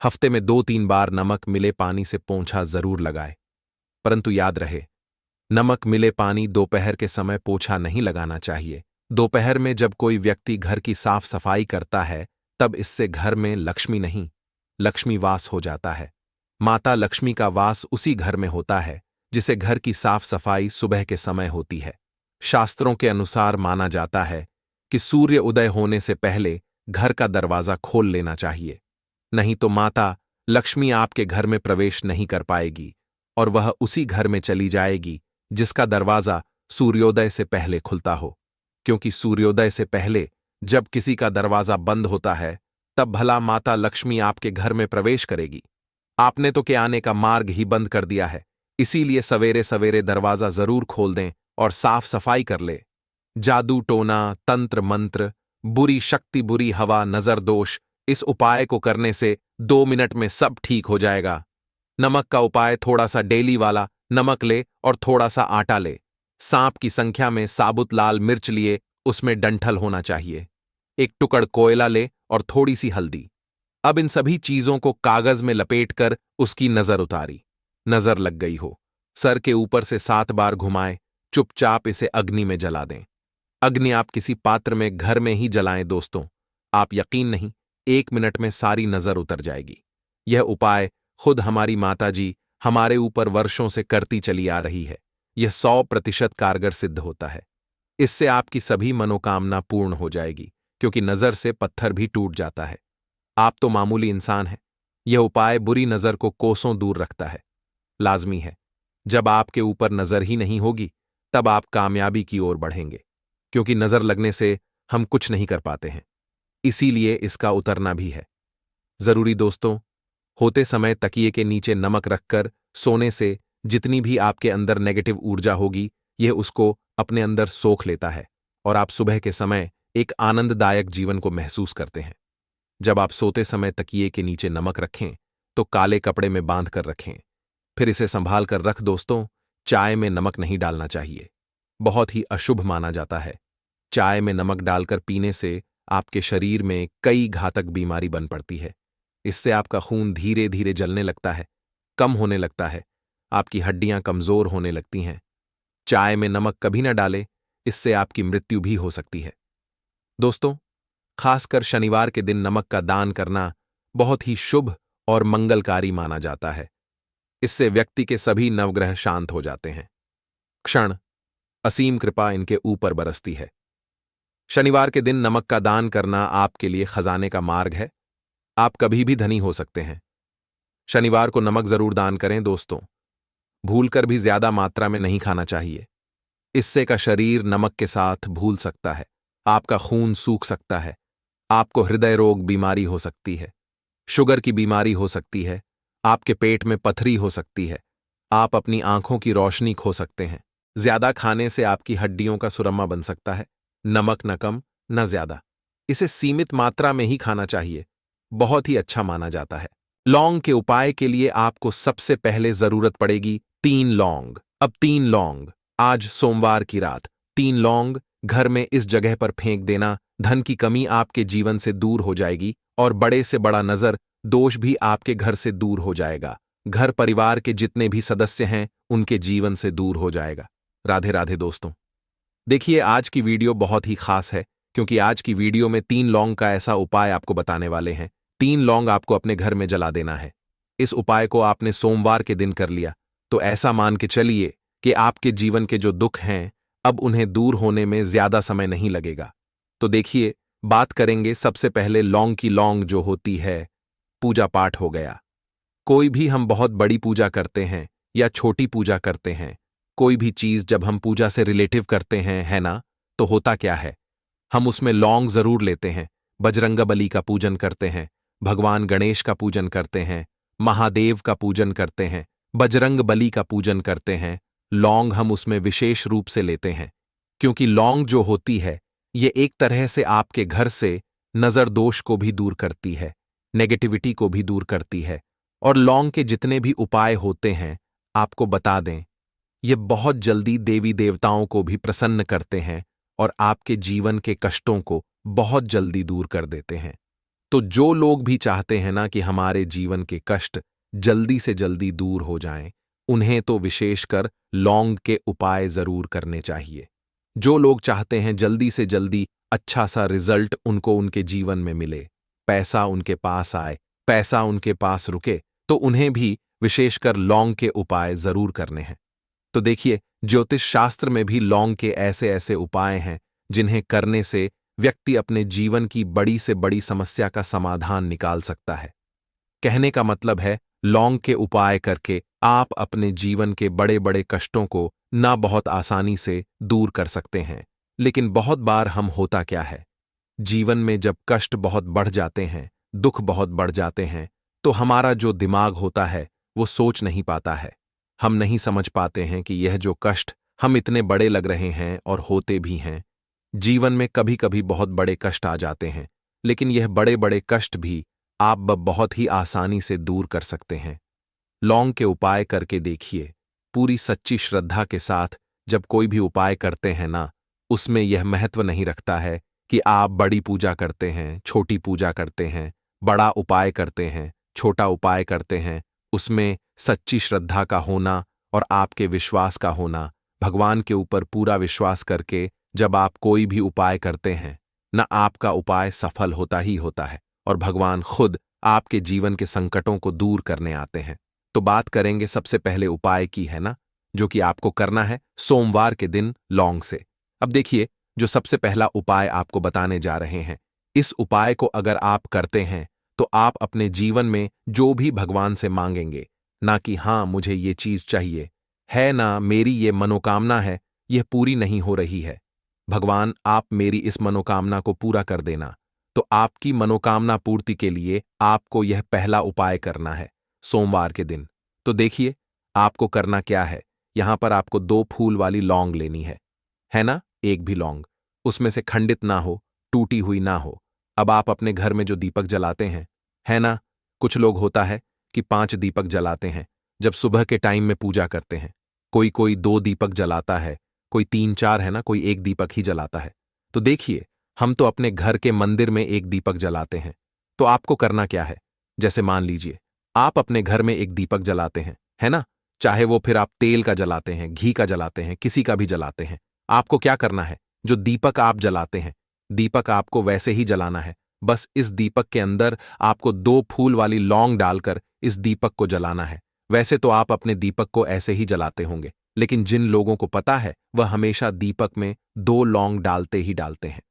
हफ्ते में 2-3 बार नमक मिले पानी से पोंछा जरूर लगाए। परंतु याद रहे, नमक मिले पानी दोपहर के समय पोंछा नहीं लगाना चाहिए। दोपहर में जब कोई व्यक्ति घर की साफ सफाई करता है तब इससे घर में लक्ष्मी नहीं, लक्ष्मी वास हो जाता है। माता लक्ष्मी का वास उसी घर में होता है जिसे घर की साफ सफाई सुबह के समय होती है। शास्त्रों के अनुसार माना जाता है कि सूर्य उदय होने से पहले घर का दरवाजा खोल लेना चाहिए, नहीं तो माता लक्ष्मी आपके घर में प्रवेश नहीं कर पाएगी और वह उसी घर में चली जाएगी जिसका दरवाजा सूर्योदय से पहले खुलता हो। क्योंकि सूर्योदय से पहले जब किसी का दरवाजा बंद होता है तब भला माता लक्ष्मी आपके घर में प्रवेश करेगी। आपने तो के आने का मार्ग ही बंद कर दिया है। इसीलिए सवेरे सवेरे दरवाजा जरूर खोल दें और साफ सफाई कर ले। जादू टोना, तंत्र मंत्र, बुरी शक्ति, बुरी हवा, नजर दोष, इस उपाय को करने से 2 मिनट में सब ठीक हो जाएगा। नमक का उपाय थोड़ा सा डेली वाला, नमक ले और थोड़ा सा आटा ले। सांप की संख्या में साबुत लाल मिर्च लिए, उसमें डंठल होना चाहिए। एक टुकड़ कोयला ले और थोड़ी सी हल्दी। अब इन सभी चीजों को कागज में लपेटकर उसकी नजर उतारी। नजर लग गई हो, सर के ऊपर से 7 बार घुमाएं, चुपचाप इसे अग्नि में जला दें। अग्नि आप किसी पात्र में घर में ही जलाएं दोस्तों। आप यकीन नहीं, 1 मिनट में सारी नजर उतर जाएगी। यह उपाय खुद हमारी माताजी हमारे ऊपर वर्षों से करती चली आ रही है। यह 100% कारगर सिद्ध होता है। इससे आपकी सभी मनोकामना पूर्ण हो जाएगी, क्योंकि नजर से पत्थर भी टूट जाता है। आप तो मामूली इंसान हैं। यह उपाय बुरी नजर को कोसों दूर रखता है। लाजमी है, जब आपके ऊपर नजर ही नहीं होगी तब आप कामयाबी की ओर बढ़ेंगे, क्योंकि नजर लगने से हम कुछ नहीं कर पाते हैं। इसीलिए इसका उतरना भी है जरूरी दोस्तों। होते समय तकिए के नीचे नमक रखकर सोने से जितनी भी आपके अंदर नेगेटिव ऊर्जा होगी, यह उसको अपने अंदर सोख लेता है और आप सुबह के समय एक आनंददायक जीवन को महसूस करते हैं। जब आप सोते समय तकिए के नीचे नमक रखें तो काले कपड़े में बांध कर रखें, फिर इसे संभाल कर रख दोस्तों। चाय में नमक नहीं डालना चाहिए, बहुत ही अशुभ माना जाता है। चाय में नमक डालकर पीने से आपके शरीर में कई घातक बीमारी बन पड़ती है। इससे आपका खून धीरे धीरे जलने लगता है, कम होने लगता है, आपकी हड्डियां कमजोर होने लगती हैं। चाय में नमक कभी न डालें, इससे आपकी मृत्यु भी हो सकती है। दोस्तों, खासकर शनिवार के दिन नमक का दान करना बहुत ही शुभ और मंगलकारी माना जाता है। इससे व्यक्ति के सभी नवग्रह शांत हो जाते हैं। क्षण असीम कृपा इनके ऊपर बरसती है। शनिवार के दिन नमक का दान करना आपके लिए खजाने का मार्ग है। आप कभी भी धनी हो सकते हैं। शनिवार को नमक जरूर दान करें दोस्तों। भूलकर भी ज्यादा मात्रा में नहीं खाना चाहिए। इससे का शरीर नमक के साथ भूल सकता है, आपका खून सूख सकता है, आपको हृदय रोग बीमारी हो सकती है, शुगर की बीमारी हो सकती है, आपके पेट में पथरी हो सकती है, आप अपनी आंखों की रोशनी खो सकते हैं। ज्यादा खाने से आपकी हड्डियों का सुरमा बन सकता है। नमक न कम न ज्यादा, इसे सीमित मात्रा में ही खाना चाहिए, बहुत ही अच्छा माना जाता है। लौंग के उपाय के लिए आपको सबसे पहले जरूरत पड़ेगी 3 लौंग। अब 3 लौंग, आज सोमवार की रात 3 लौंग घर में इस जगह पर फेंक देना। धन की कमी आपके जीवन से दूर हो जाएगी और बड़े से बड़ा नजर दोष भी आपके घर से दूर हो जाएगा। घर परिवार के जितने भी सदस्य हैं उनके जीवन से दूर हो जाएगा। राधे राधे दोस्तों। देखिए, आज की वीडियो बहुत ही खास है क्योंकि आज की वीडियो में 3 लौंग का ऐसा उपाय आपको बताने वाले हैं। 3 लौंग आपको अपने घर में जला देना है। इस उपाय को आपने सोमवार के दिन कर लिया तो ऐसा मान के चलिए कि आपके जीवन के जो दुख हैं अब उन्हें दूर होने में ज्यादा समय नहीं लगेगा। तो देखिए, बात करेंगे सबसे पहले लौंग की। लौंग जो होती है, पूजा पाठ हो गया। कोई भी हम बहुत बड़ी पूजा करते हैं या छोटी पूजा करते हैं, कोई भी चीज जब हम पूजा से रिलेटिव करते हैं, है ना, तो होता क्या है, हम उसमें लौंग जरूर लेते हैं। बजरंगबली का पूजन करते हैं, भगवान गणेश का पूजन करते हैं, महादेव का पूजन करते हैं, बजरंगबली का पूजन करते हैं। लौंग हम उसमें विशेष रूप से लेते हैं क्योंकि लौंग जो होती है ये एक तरह से आपके घर से नजर दोष को भी दूर करती है, नेगेटिविटी को भी दूर करती है। और लौंग के जितने भी उपाय होते हैं आपको बता दें, ये बहुत जल्दी देवी देवताओं को भी प्रसन्न करते हैं और आपके जीवन के कष्टों को बहुत जल्दी दूर कर देते हैं। तो जो लोग भी चाहते हैं ना कि हमारे जीवन के कष्ट जल्दी से जल्दी दूर हो जाएं, उन्हें तो विशेषकर लौंग के उपाय जरूर करने चाहिए। जो लोग चाहते हैं जल्दी से जल्दी अच्छा सा रिजल्ट उनको उनके जीवन में मिले, पैसा उनके पास आए, पैसा उनके पास रुके, तो उन्हें भी विशेषकर लौंग के उपाय जरूर करने हैं। तो देखिए, ज्योतिष शास्त्र में भी लौंग के ऐसे ऐसे उपाय हैं जिन्हें करने से व्यक्ति अपने जीवन की बड़ी से बड़ी समस्या का समाधान निकाल सकता है। कहने का मतलब है, लौंग के उपाय करके आप अपने जीवन के बड़े बड़े कष्टों को ना बहुत आसानी से दूर कर सकते हैं। लेकिन बहुत बार हम होता क्या है, जीवन में जब कष्ट बहुत बढ़ जाते हैं, दुख बहुत बढ़ जाते हैं, तो हमारा जो दिमाग होता है वो सोच नहीं पाता है। हम नहीं समझ पाते हैं कि यह जो कष्ट हम इतने बड़े लग रहे हैं और होते भी हैं। जीवन में कभी कभी बहुत बड़े कष्ट आ जाते हैं, लेकिन यह बड़े बड़े कष्ट भी आप बहुत ही आसानी से दूर कर सकते हैं। लौंग के उपाय करके देखिए, पूरी सच्ची श्रद्धा के साथ जब कोई भी उपाय करते हैं ना, उसमें यह महत्व नहीं रखता है कि आप बड़ी पूजा करते हैं, छोटी पूजा करते हैं, बड़ा उपाय करते हैं, छोटा उपाय करते हैं। उसमें सच्ची श्रद्धा का होना और आपके विश्वास का होना, भगवान के ऊपर पूरा विश्वास करके जब आप कोई भी उपाय करते हैं न, आपका उपाय सफल होता ही होता है और भगवान खुद आपके जीवन के संकटों को दूर करने आते हैं। तो बात करेंगे सबसे पहले उपाय की, है ना, जो कि आपको करना है सोमवार के दिन लौंग से। अब देखिए, जो सबसे पहला उपाय आपको बताने जा रहे हैं, इस उपाय को अगर आप करते हैं तो आप अपने जीवन में जो भी भगवान से मांगेंगे, ना कि हाँ मुझे ये चीज चाहिए, है ना मेरी ये मनोकामना है, यह पूरी नहीं हो रही है, भगवान आप मेरी इस मनोकामना को पूरा कर देना, तो आपकी मनोकामना पूर्ति के लिए आपको यह पहला उपाय करना है सोमवार के दिन। तो देखिए, आपको करना क्या है। यहां पर आपको 2 फूल वाली लौंग लेनी है ना? एक भी लौंग उसमें से खंडित ना हो, टूटी हुई ना हो। अब आप अपने घर में जो दीपक जलाते हैं, है ना? कुछ लोग होता है कि 5 दीपक जलाते हैं जब सुबह के टाइम में पूजा करते हैं। कोई कोई 2 दीपक जलाता है, कोई 3-4, है ना? कोई 1 दीपक ही जलाता है। तो देखिए, हम तो अपने घर के मंदिर में 1 दीपक जलाते हैं। तो आपको करना क्या है? जैसे मान लीजिए, आप अपने घर में 1 दीपक जलाते हैं, है ना? चाहे वो फिर आप तेल का जलाते हैं, घी का जलाते हैं, किसी का भी जलाते हैं। आपको क्या करना है? जो दीपक आप जलाते हैं, दीपक आपको वैसे ही जलाना है। बस इस दीपक के अंदर आपको 2 फूल वाली लौंग डालकर इस दीपक को जलाना है। वैसे तो आप अपने दीपक को ऐसे ही जलाते होंगे, लेकिन जिन लोगों को पता है वह हमेशा दीपक में 2 लौंग डालते ही डालते हैं।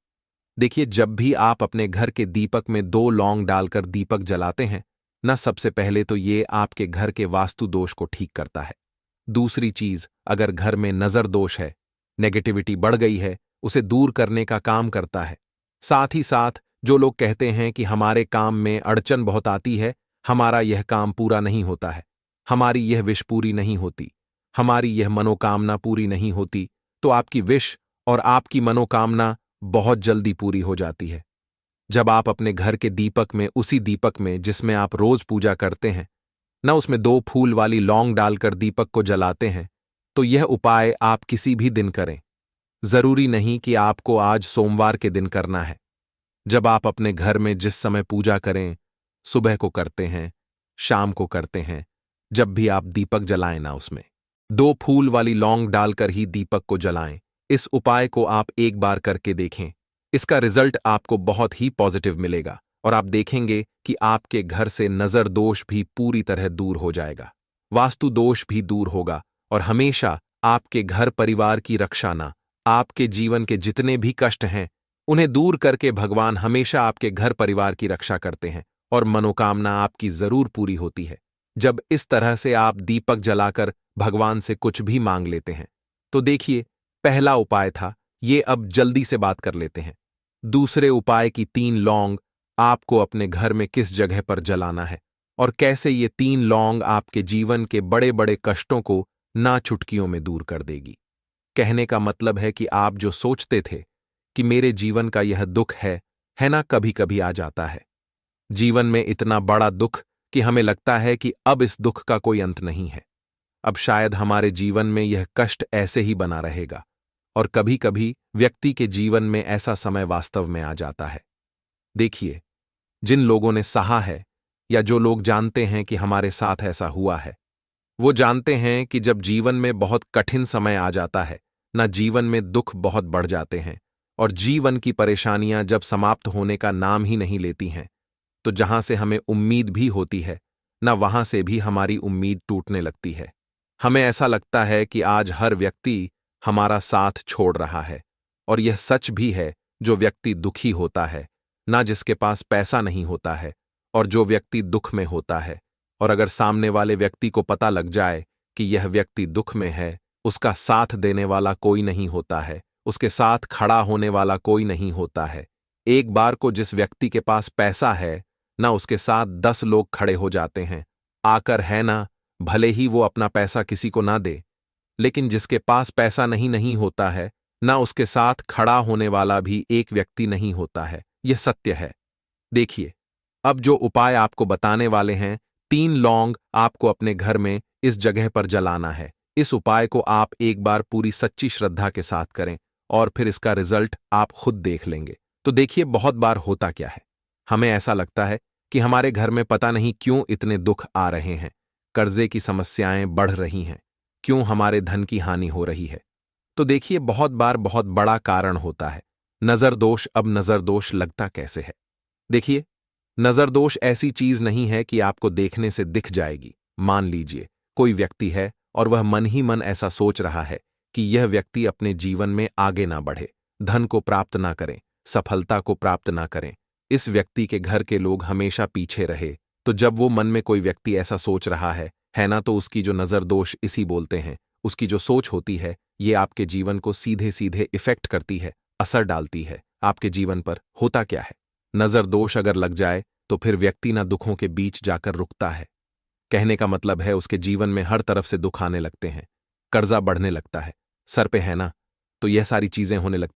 देखिए, जब भी आप अपने घर के दीपक में 2 लौंग डालकर दीपक जलाते हैं ना, सबसे पहले तो ये आपके घर के वास्तु दोष को ठीक करता है। दूसरी चीज, अगर घर में नजर दोष है, नेगेटिविटी बढ़ गई है, उसे दूर करने का काम करता है। साथ ही साथ जो लोग कहते हैं कि हमारे काम में अड़चन बहुत आती है, हमारा यह काम पूरा नहीं होता है, हमारी यह विश पूरी नहीं होती, हमारी यह मनोकामना पूरी नहीं होती, तो आपकी विश और आपकी मनोकामना बहुत जल्दी पूरी हो जाती है। जब आप अपने घर के दीपक में, उसी दीपक में जिसमें आप रोज पूजा करते हैं ना, उसमें 2 फूल वाली लौंग डालकर दीपक को जलाते हैं, तो यह उपाय आप किसी भी दिन करें। जरूरी नहीं कि आपको आज सोमवार के दिन करना है। जब आप अपने घर में जिस समय पूजा करें, सुबह को करते हैं, शाम को करते हैं, जब भी आप दीपक जलाएं ना, उसमें 2 फूल वाली लौंग डालकर ही दीपक को जलाएं। इस उपाय को आप एक बार करके देखें। इसका रिजल्ट आपको बहुत ही पॉजिटिव मिलेगा और आप देखेंगे कि आपके घर से नजर दोष भी पूरी तरह दूर हो जाएगा, वास्तु दोष भी दूर होगा और हमेशा आपके घर परिवार की रक्षा ना, आपके जीवन के जितने भी कष्ट हैं उन्हें दूर करके भगवान हमेशा आपके घर परिवार की रक्षा करते हैं और मनोकामना आपकी जरूर पूरी होती है जब इस तरह से आप दीपक जलाकर भगवान से कुछ भी मांग लेते हैं। तो देखिए, पहला उपाय था ये। अब जल्दी से बात कर लेते हैं दूसरे उपाय की। 3 लौंग आपको अपने घर में किस जगह पर जलाना है और कैसे ये 3 लौंग आपके जीवन के बड़े बड़े कष्टों को ना चुटकियों में दूर कर देगी। कहने का मतलब है कि आप जो सोचते थे कि मेरे जीवन का यह दुख है ना, कभी कभी आ जाता है जीवन में इतना बड़ा दुख कि हमें लगता है कि अब इस दुख का कोई अंत नहीं है, अब शायद हमारे जीवन में यह कष्ट ऐसे ही बना रहेगा। और कभी कभी व्यक्ति के जीवन में ऐसा समय वास्तव में आ जाता है। देखिए, जिन लोगों ने सहा है या जो लोग जानते हैं कि हमारे साथ ऐसा हुआ है, वो जानते हैं कि जब जीवन में बहुत कठिन समय आ जाता है ना, जीवन में दुख बहुत बढ़ जाते हैं और जीवन की परेशानियां जब समाप्त होने का नाम ही नहीं लेती हैं, तो जहां से हमें उम्मीद भी होती है ना, वहां से भी हमारी उम्मीद टूटने लगती है। हमें ऐसा लगता है कि आज हर व्यक्ति हमारा साथ छोड़ रहा है और यह सच भी है। जो व्यक्ति दुखी होता है ना, जिसके पास पैसा नहीं होता है, और जो व्यक्ति दुख में होता है, और अगर सामने वाले व्यक्ति को पता लग जाए कि यह व्यक्ति दुख में है, उसका साथ देने वाला कोई नहीं होता है, उसके साथ खड़ा होने वाला कोई नहीं होता है। एक बार को जिस व्यक्ति के पास पैसा है ना, उसके साथ 10 लोग खड़े हो जाते हैं आकर, है ना, भले ही वो अपना पैसा किसी को ना दे, लेकिन जिसके पास पैसा नहीं होता है ना, उसके साथ खड़ा होने वाला भी एक व्यक्ति नहीं होता है। यह सत्य है। देखिए, अब जो उपाय आपको बताने वाले हैं, 3 लौंग आपको अपने घर में इस जगह पर जलाना है। इस उपाय को आप एक बार पूरी सच्ची श्रद्धा के साथ करें और फिर इसका रिजल्ट आप खुद देख लेंगे। तो देखिए, बहुत बार होता क्या है, हमें ऐसा लगता है कि हमारे घर में पता नहीं क्यों इतने दुख आ रहे हैं, कर्जे की समस्याएं बढ़ रही हैं, क्यों हमारे धन की हानि हो रही है। तो देखिए, बहुत बार बहुत बड़ा कारण होता है नजर दोष। अब नजर दोष लगता कैसे है? देखिए, नजर दोष ऐसी चीज नहीं है कि आपको देखने से दिख जाएगी। मान लीजिए कोई व्यक्ति है और वह मन ही मन ऐसा सोच रहा है कि यह व्यक्ति अपने जीवन में आगे ना बढ़े, धन को प्राप्त ना करें, सफलता को प्राप्त ना करें, इस व्यक्ति के घर के लोग हमेशा पीछे रहे। तो जब वो मन में कोई व्यक्ति ऐसा सोच रहा है ना, तो उसकी जो नजर दोष इसी बोलते हैं, उसकी जो सोच होती है, ये आपके जीवन को सीधे सीधे इफेक्ट करती है, असर डालती है। आपके जीवन पर होता क्या है, नजर दोष अगर लग जाए तो फिर व्यक्ति ना दुखों के बीच जाकर रुकता है। कहने का मतलब है उसके जीवन में हर तरफ से दुख आने लगते हैं, कर्जा बढ़ने लगता है, सर पे है ना, तो यह सारी चीजें होने लगती